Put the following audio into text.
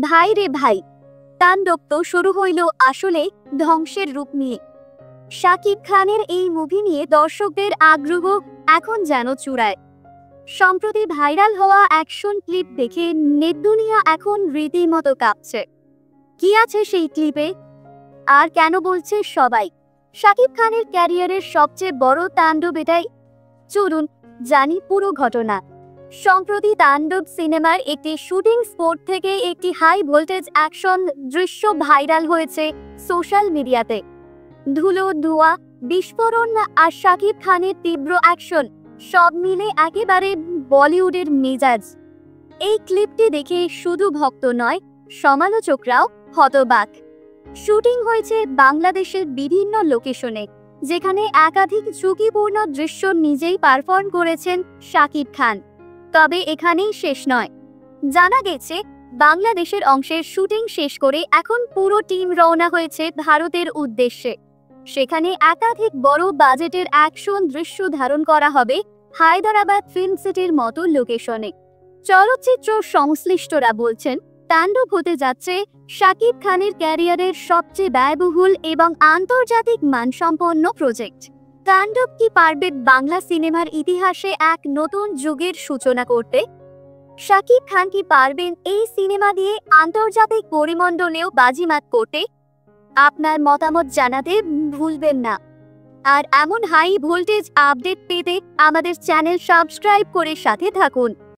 ভাই রে ভাই, তাণ্ডব তো শুরু হইল আসলে ধ্বংসের রূপ নিয়ে। শাকিব খানের এই মুভি নিয়ে দর্শকদের আগ্রহ এখন যেন চূড়ায়। সম্প্রতি ভাইরাল হওয়া অ্যাকশন ক্লিপ দেখে নেট দুনিয়া এখন রীতিমতো কাঁপছে। কি আছে সেই ক্লিপে, আর কেন বলছে সবাই শাকিব খানের ক্যারিয়ারের সবচেয়ে বড় তাণ্ডব এটাই? চলুন জানি পুরো ঘটনা। সম্প্রতি তাণ্ডব সিনেমার একটি শুটিং স্পট থেকে একটি হাই ভোল্টেজ অ্যাকশন দৃশ্য ভাইরাল হয়েছে সোশ্যাল মিডিয়াতে। ধুলো, ধোঁয়া, বিস্ফোরণ আর শাকিব খানের তীব্র অ্যাকশন সব মিলে একেবারে বলিউডের মেজাজ। এই ক্লিপটি দেখে শুধু ভক্ত নয়, সমালোচকরাও হতবাক। শুটিং হয়েছে বাংলাদেশের বিভিন্ন লোকেশনে, যেখানে একাধিক ঝুঁকিপূর্ণ দৃশ্য নিজেই পারফর্ম করেছেন শাকিব খান। তবে এখানেই শেষ নয়। জানা গেছে বাংলাদেশের অংশের শুটিং শেষ করে এখন পুরো টিম রওনা হয়েছে ভারতের উদ্দেশ্যে। সেখানে একাধিক বড় বাজেটের অ্যাকশন দৃশ্য ধারণ করা হবে হায়দরাবাদ ফিল্ম সিটির মতো লোকেশনে। চলচ্চিত্র সংশ্লিষ্টরা বলছেন তাণ্ডব হতে যাচ্ছে শাকিব খানের ক্যারিয়ারের সবচেয়ে ব্যয়বহুল এবং আন্তর্জাতিক মানসম্পন্ন প্রজেক্ট। তাণ্ডব কি পারবে বাংলা সিনেমার ইতিহাসে এক নতুন যুগের সূচনা করতে? শাকিব খান কি পারবেন এই সিনেমা দিয়ে আন্তর্জাতিক পরিমণ্ডলেও বাজিমাত করতে? আপনার মতামত জানাতে ভুলবেন না। আর এমন হাই ভোল্টেজ আপডেট পেতে আমাদের চ্যানেল সাবস্ক্রাইব করে সাথে থাকুন।